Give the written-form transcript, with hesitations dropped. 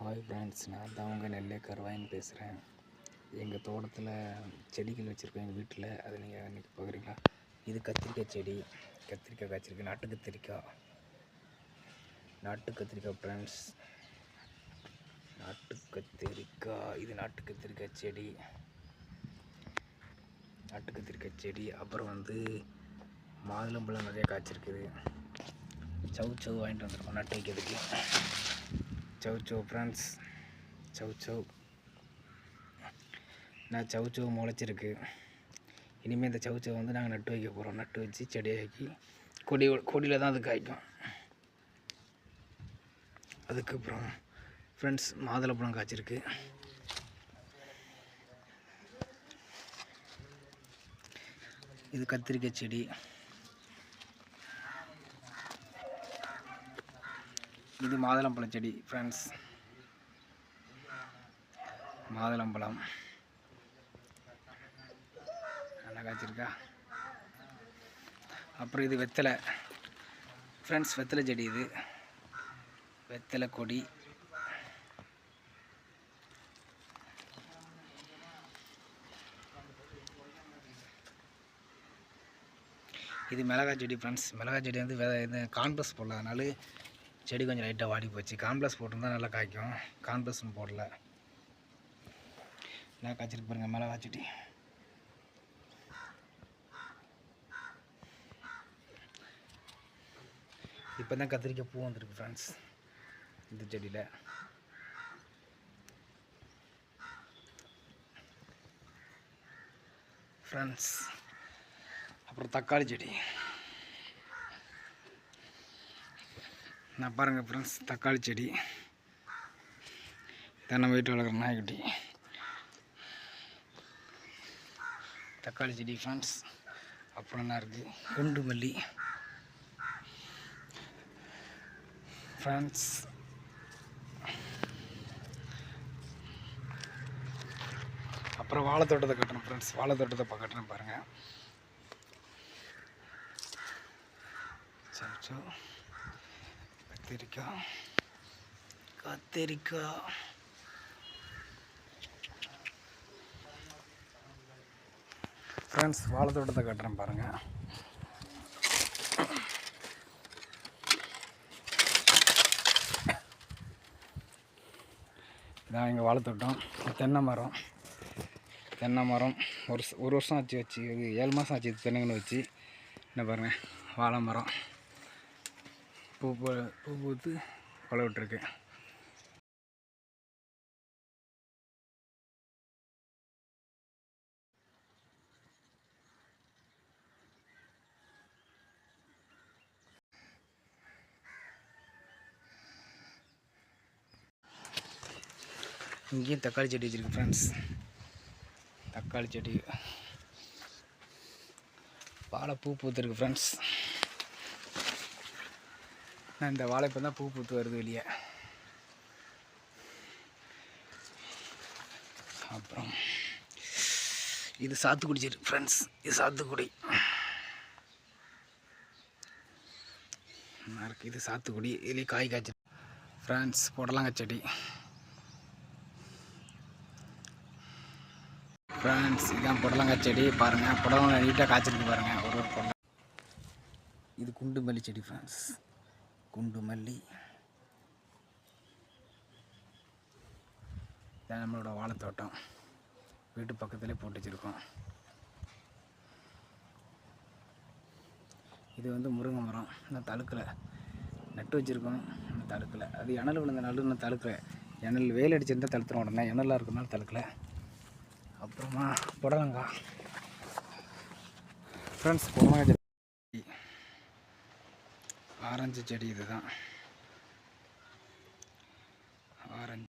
Hi friends, நான் தான் உங்கள் நெல்லை கருவாயின்னு பேசுகிறேன். எங்கள் தோட்டத்தில் செடிகள் வச்சுருக்கோம் எங்கள் வீட்டில். அதை நீங்கள் இன்றைக்கி பார்க்குறீங்களா? இது கத்திரிக்காய் செடி. கத்திரிக்காய் காய்ச்சிருக்கு. நாட்டு கத்திரிக்காய் ஃப்ரெண்ட்ஸ். நாட்டு கத்திரிக்காய். இது நாட்டு கத்திரிக்காய் செடி. அப்புறம் மாதுளம்பழம் நிறைய காய்ச்சிருக்குது. சவு வாங்கிட்டு வந்துருக்கோம் நட்டு வைக்கிறதுக்கு. சவு ஃப்ரெண்ட்ஸ், சவு முளைச்சிருக்கு. இனிமேல் இந்த சவு நாங்கள் நட்டு வைக்க போகிறோம். நட்டு வச்சு செடியாக்கி கொடியில் தான் அது காய்க்கும். அதுக்கப்புறம் ஃப்ரெண்ட்ஸ், மாதுளம்பழம் காய்ச்சிருக்கு. இது கத்திரிக்காய் செடி. இது மாதுளம்பழம் செடி ஃப்ரெண்ட்ஸ். மாதுளம்பழம் நல்லா காய்ச்சிருக்கா. அப்புறம் இது வெத்தலை ஃப்ரெண்ட்ஸ். வெத்தலை செடி. இது வெத்தலை கொடி. இது மிளகாய் செடி ஃப்ரெண்ட்ஸ். மிளகாய் செடி இந்த கான்பிளஸ் போடல, அதனால செடி கொஞ்சம் லைட்டாக வாடி போச்சு. கான்பிளஸ் போட்டிருந்தா நல்லா காய்க்கும். கான்பிளஸும் போடல. நல்லா காய்ச்சிருக்கு பாருங்கள் மிளகாய் செடி. இப்போ தான் கத்திரிக்காய் பூ வந்துருக்கு ஃப்ரெண்ட்ஸ் இந்த செடியில். ஃப்ரெண்ட்ஸ், அப்புறம் தக்காளி செடி. நான் பாருங்கள் ஃப்ரெண்ட்ஸ், தக்காளி செடி. தென்னை வீட்டு வளர்க்குற நாய்க்குட்டி தக்காளி செடி ஃப்ரெண்ட்ஸ். அப்புறம் என்ன இருக்குது? குண்டு மல்லி ஃப்ரெண்ட்ஸ். அப்புறம் வாழைத்தோட்டத்தை கட்டணும் ஃப்ரெண்ட்ஸ். வாழைத்தோட்டத்தை கட்டணும் பாருங்கள். சோ கத்திரிக்காய் ஃப்ரெண்ட்ஸ். வாழைத்தோட்டத்தை கட்டுறேன் பாருங்கள். இதான் எங்கள் வாழைத்தோட்டம். தென்னை மரம் ஒரு வருஷம் ஆச்சு வச்சு. 7 மாதம் ஆச்சு தென்னைங்கன்னு வச்சு. என்ன பாருங்கள், வாழை மரம் பூ பூத்து கொலை விட்டுருக்கு. இங்கேயும் தக்காளி செடி வச்சுருக்கு ஃப்ரெண்ட்ஸ். தக்காளி செடி வாழை பூத்துருக்கு ஃப்ரெண்ட்ஸ். இந்த வாழைப்பூ தான் பூத்து வருது வெளியே. அப்புறம் இது சாத்துக்குடி செடி ஃப்ரெண்ட்ஸ். இது சாத்துக்குடி. இது சாத்துக்குடி. இதுலேயே காய் காய்ச்சி ஃப்ரெண்ட்ஸ். புடலங்காய் செடி ஃப்ரெண்ட்ஸ். இதுதான் புடலங்காய் செடி பாருங்கள். புடலங்காய் நீட்டாக காய்ச்சிருக்கு பாருங்கள். ஒரு புடலங்காய். இது குண்டு மல்லி செடி ஃப்ரெண்ட்ஸ். குண்டு மல்லி. இதான் நம்மளோட வாழைத்தோட்டம். வீட்டு பக்கத்துலேயே போட்டு வச்சுருக்கோம். இது முருங்கை மரம். இன்னும் தழுக்கலை. நட்டு வச்சுருக்கோம், இன்னும் தழுக்கலை. அது இணல் விழுந்த நாள் இன்னும் தழுக்கலை. இணல் வெயில் அடிச்சிருந்தால் தழுத்துறோம் உடனே. இணலாக இருக்கிறனால தழுக்கலை. அப்புறமா புடலங்காய் ஃப்ரெண்ட்ஸ். புடலங்காய் செடி. ஆரஞ்சு செடி. இதுதான் ஆரஞ்சு.